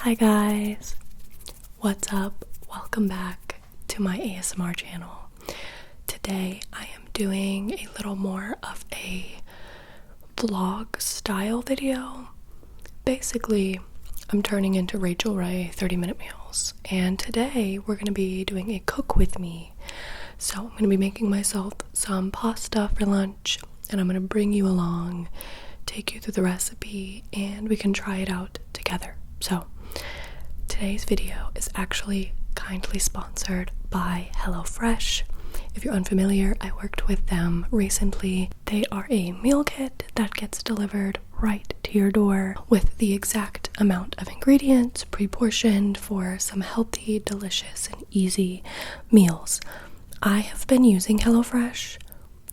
Hi guys, what's up? Welcome back to my ASMR channel. Today I am doing a little more of a vlog style video. Basically, I'm turning into Rachel Ray 30-minute meals, and today we're going to be doing a cook with me. So I'm going to be making myself some pasta for lunch, and I'm going to bring you along, take you through the recipe, and we can try it out together. So today's video is actually kindly sponsored by HelloFresh. If you're unfamiliar, I worked with them recently. They are a meal kit that gets delivered right to your door with the exact amount of ingredients pre-portioned for some healthy, delicious, and easy meals. I have been using HelloFresh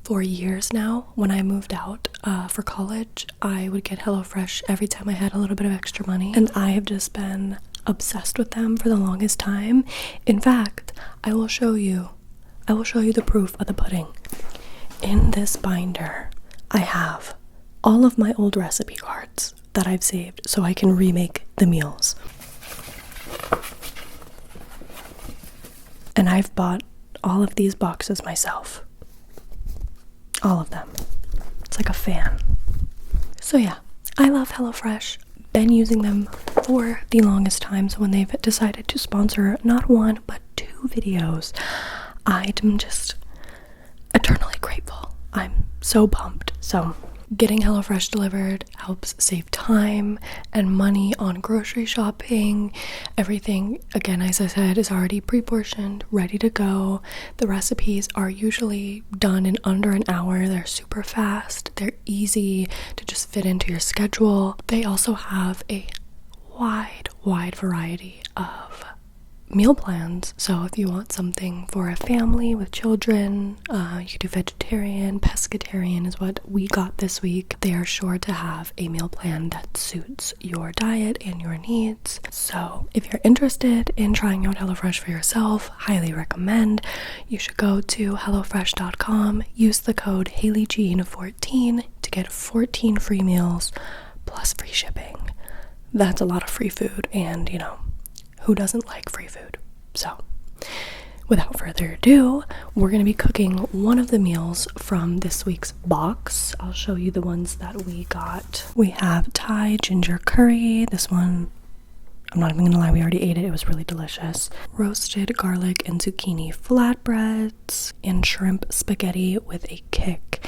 for years now. When I moved out for college, I would get HelloFresh every time I had a little bit of extra money, and I have just been obsessed with them for the longest time. In fact, I will show you the proof of the pudding. In this binder, I have all of my old recipe cards that I've saved so I can remake the meals. And I've bought all of these boxes myself. All of them. It's like a fan. So yeah, I love HelloFresh. Been using them for the longest time, so when they've decided to sponsor not one but 2 videos, I'm just eternally grateful. I'm so pumped. So getting HelloFresh delivered helps save time and money on grocery shopping. Everything, again, as I said, is already pre-portioned, ready to go. The recipes are usually done in under an hour. They're super fast. They're easy to just fit into your schedule. They also have a wide variety of meal plans. So if you want something for a family with children, you could do vegetarian, pescatarian is what we got this week. They are sure to have a meal plan that suits your diet and your needs. So if you're interested in trying out HelloFresh for yourself, highly recommend. You should go to HelloFresh.com, use the code HaleyJean14 to get 14 free meals plus free shipping. That's a lot of free food, and who doesn't like free food? So, without further ado, we're going to be cooking one of the meals from this week's box. I'll show you the ones that we got. We have Thai ginger curry. This one, I'm not even going to lie, we already ate it. It was really delicious. Roasted garlic and zucchini flatbreads, and shrimp spaghetti with a kick.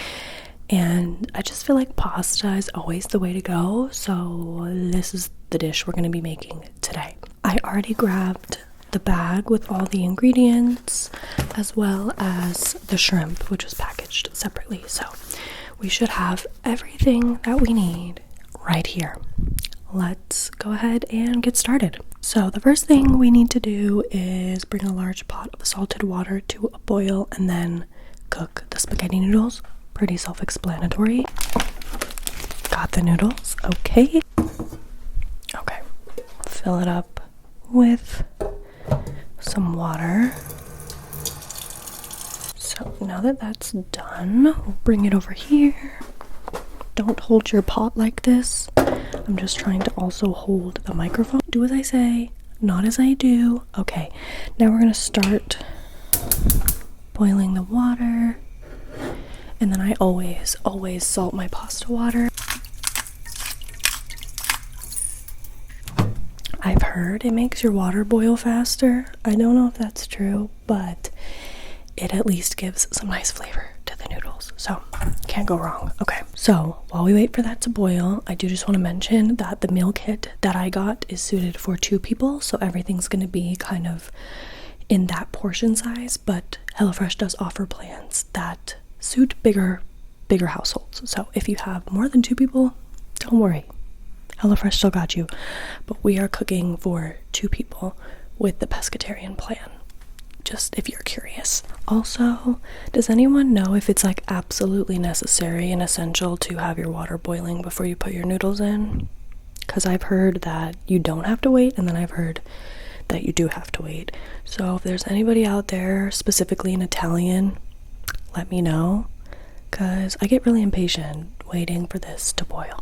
And I just feel like pasta is always the way to go, so this is the dish we're going to be making today. I already grabbed the bag with all the ingredients as well as the shrimp, which was packaged separately, so we should have everything that we need right here. Let's go ahead and get started. So the first thing we need to do is bring a large pot of salted water to a boil and then cook the spaghetti noodles. Pretty self-explanatory. Got the noodles. Okay, fill it up with some water. So now that that's done, we'll bring it over here. Don't hold your pot like this. I'm just trying to also hold the microphone. Do as I say, not as I do. Okay, now we're gonna start boiling the water. And then I always salt my pasta water. I've heard it makes your water boil faster. I don't know if that's true, but it at least gives some nice flavor to the noodles. So, can't go wrong. Okay, so while we wait for that to boil, I do just want to mention that the meal kit that I got is suited for 2 people, so everything's going to be kind of in that portion size, but HelloFresh does offer plans that suit bigger households. So if you have more than 2 people, don't worry, HelloFresh still got you. But we are cooking for 2 people with the pescatarian plan, just if you're curious. Also, does anyone know if it's like absolutely necessary and essential to have your water boiling before you put your noodles in? Because I've heard that you don't have to wait, and then I've heard that you do have to wait. So if there's anybody out there, specifically in Italian, let me know, because I get really impatient waiting for this to boil.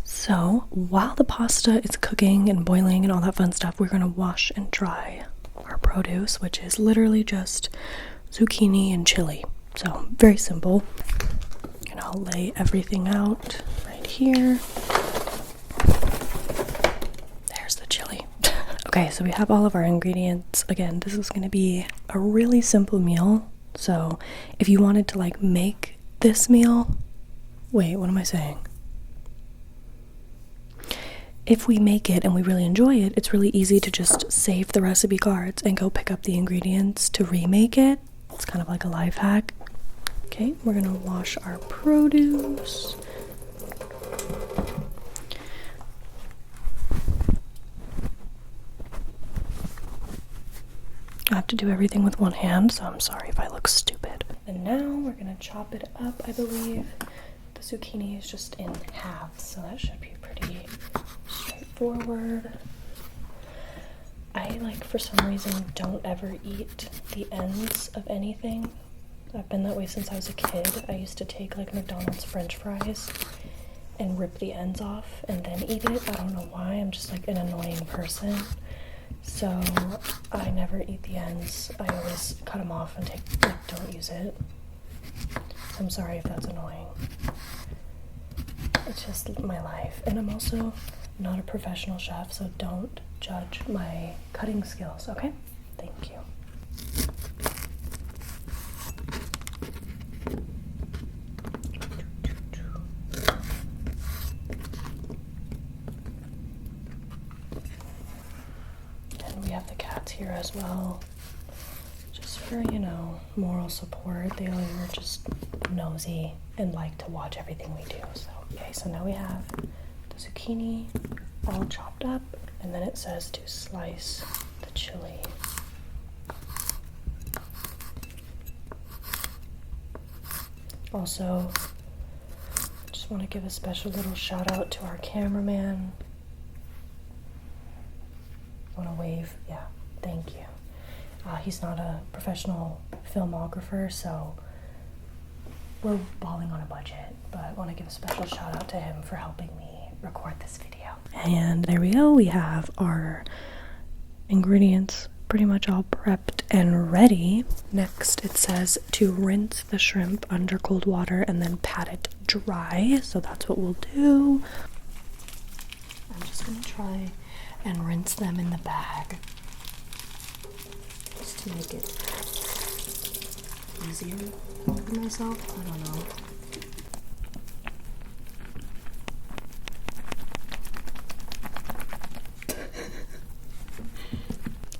So while the pasta is cooking and boiling and all that fun stuff, we're gonna wash and dry our produce, which is literally just zucchini and chili. So very simple. And I'll lay everything out right here. There's the chili. Okay, so we have all of our ingredients. Again, this is gonna be a really simple meal. So if you wanted to like make this meal, wait, what am I saying? If we make it and we really enjoy it, it's really easy to just save the recipe cards and go pick up the ingredients to remake it. It's kind of like a life hack. Okay, we're gonna wash our produce. I have to do everything with one hand, so I'm sorry if I look stupid. And now we're gonna chop it up, I believe. The zucchini is just in halves, so that should be pretty straightforward. I, like, for some reason, don't ever eat the ends of anything. I've been that way since I was a kid. I used to take, like, McDonald's French fries and rip the ends off and then eat it. I don't know why. I'm just, like, an annoying person. So I never eat the ends. I always cut them off and don't use it. I'm sorry if that's annoying. It's just my life. And I'm also not a professional chef, so don't judge my cutting skills, okay? Thank you. And we have the cats here as well, just for, you know, moral support. They are just nosy and like to watch everything we do. So, okay, so now we have the zucchini all chopped up, and then it says to slice the chili. Also, just want to give a special little shout out to our cameraman. Want to wave? Yeah, thank you. He's not a professional filmographer, so we're balling on a budget, but I want to give a special shout out to him for helping me record this video. And there we go. We have our ingredients pretty much all prepped and ready. Next, it says to rinse the shrimp under cold water and then pat it dry. So that's what we'll do. I'm just gonna try and rinse them in the bag just to make it easier for myself. I don't know.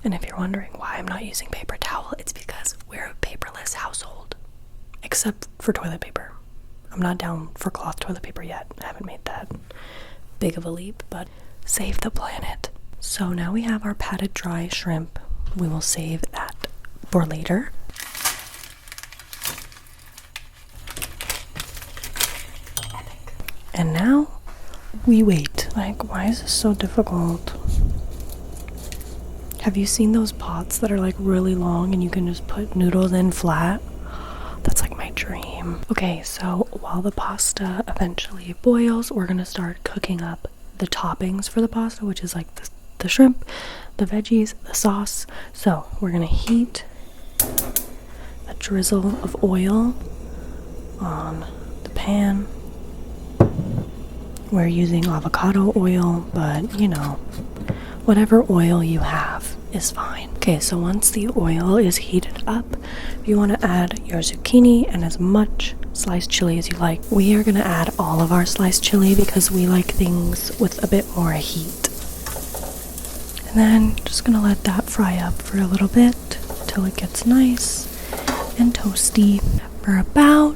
And if you're wondering why I'm not using paper towel, it's because we're a paperless household. Except for toilet paper. I'm not down for cloth toilet paper yet. I haven't made that big of a leap, but save the planet. So now we have our patted dry shrimp. We will save that for later. Epic. And now we wait. Like, why is this so difficult? Have you seen those pots that are like really long and you can just put noodles in flat? That's like my dream. Okay, so while the pasta eventually boils, we're gonna start cooking up the toppings for the pasta, which is like the shrimp, the veggies, the sauce. So we're gonna heat a drizzle of oil on the pan. We're using avocado oil, but you know, whatever oil you have is fine. Okay, so once the oil is heated up, you want to add your zucchini and as much sliced chili as you like. We are going to add all of our sliced chili because we like things with a bit more heat. And then just going to let that fry up for a little bit till it gets nice and toasty for about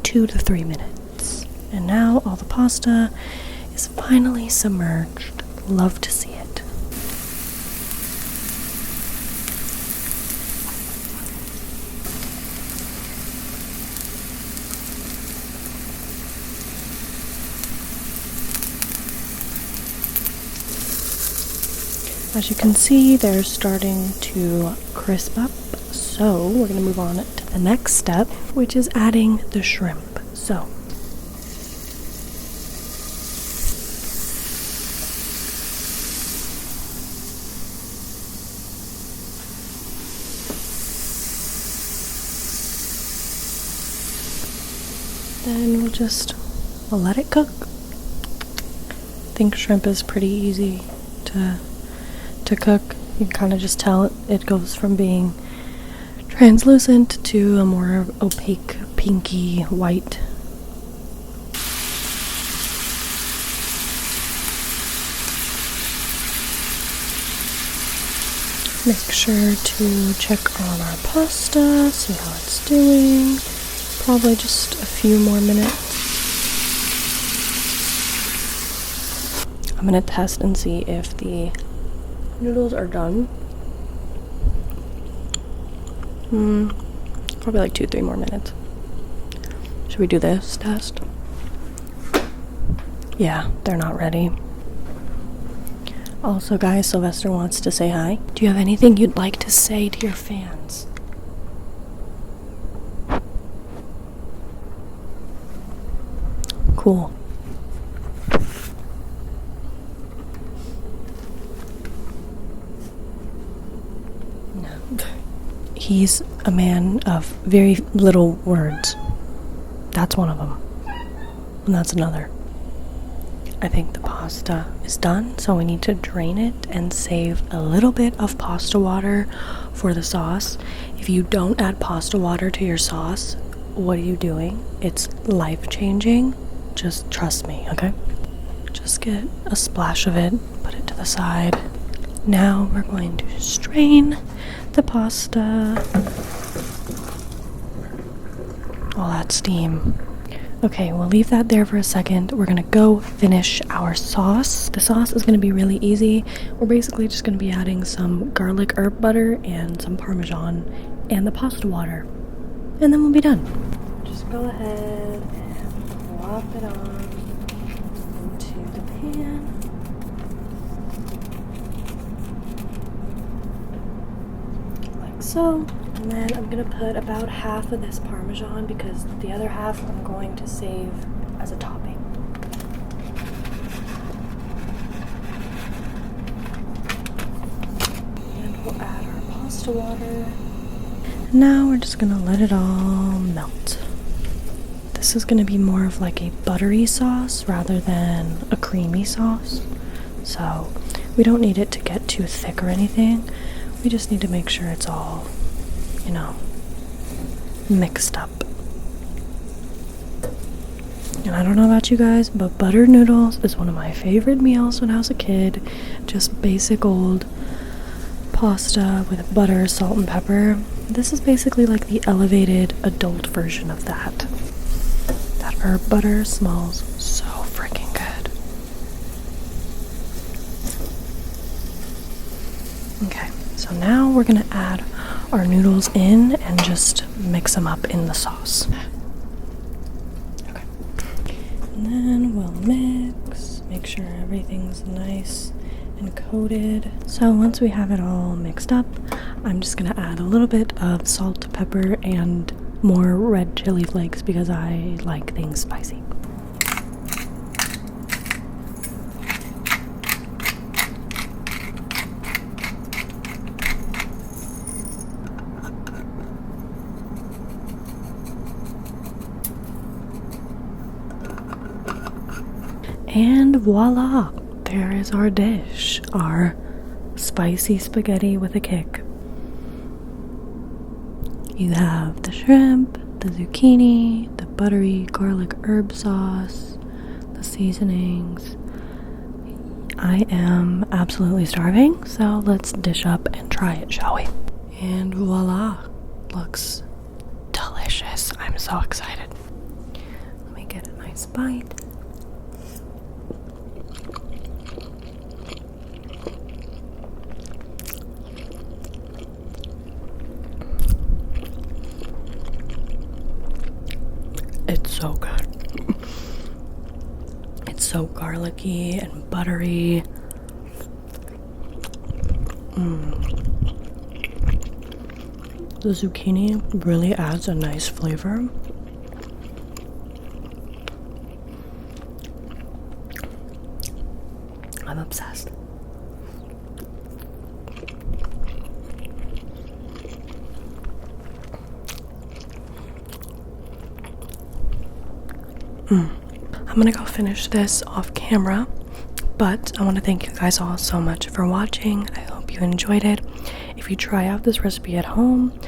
2 to 3 minutes. And now all the pasta is finally submerged. Love to see it. As you can see, they're starting to crisp up, so we're going to move on to the next step, which is adding the shrimp. So then we'll let it cook. I think shrimp is pretty easy to cook. You can kind of just tell it goes from being translucent to a more opaque, pinky white. Make sure to check on our pasta, see how it's doing. Probably just a few more minutes. I'm gonna test and see if the noodles are done. Probably like 2-3 more minutes. Should we do this test? Yeah, they're not ready. Also, guys, Sylvester wants to say hi. Do you have anything you'd like to say to your fans? Cool. No. He's a man of very little words. That's one of them. And that's another. I think the pasta is done, so we need to drain it and save a little bit of pasta water for the sauce. If you don't add pasta water to your sauce, what are you doing? It's life-changing. Just trust me, okay? Just get a splash of it, put it to the side. Now we're going to strain the pasta. All that steam. Okay, we'll leave that there for a second. We're gonna go finish our sauce. The sauce is gonna be really easy. We're basically just gonna be adding some garlic herb butter and some Parmesan and the pasta water. And then we'll be done. Just go ahead and plop it on into the pan. Like so. And then I'm going to put about half of this Parmesan because the other half I'm going to save as a topping. And we'll add our pasta water. Now we're just going to let it all melt. This is going to be more of like a buttery sauce rather than a creamy sauce. So we don't need it to get too thick or anything. We just need to make sure it's all, you know, mixed up. And I don't know about you guys, but buttered noodles is one of my favorite meals when I was a kid. Just basic old pasta with butter, salt, and pepper. This is basically like the elevated adult version of that. That herb butter smells so freaking good. Okay, so now we're gonna add our noodles in and just mix them up in the sauce. Okay. And then we'll mix, make sure everything's nice and coated. So once we have it all mixed up, I'm just gonna add a little bit of salt, pepper, and more red chili flakes because I like things spicy. And voila, there is our dish, our spicy spaghetti with a kick. You have the shrimp, the zucchini, the buttery garlic herb sauce, the seasonings. I am absolutely starving, so let's dish up and try it, shall we? And voila, looks delicious. I'm so excited. Let me get a nice bite. It's so good. It's so garlicky and buttery. The zucchini really adds a nice flavor. I'm obsessed. I'm gonna go finish this off camera, but I want to thank you guys all so much for watching. I hope you enjoyed it. If you try out this recipe at home,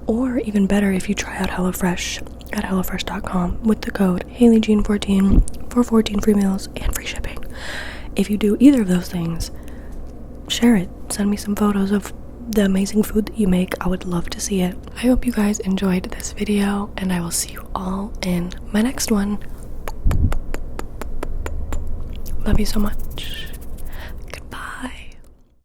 or even better, if you try out HelloFresh at HelloFresh.com with the code HaleyJean14 for 14 free meals and free shipping. If you do either of those things, share it. Send me some photos of the amazing food that you make. I would love to see it. I hope you guys enjoyed this video, and I will see you all in my next one. Love you so much.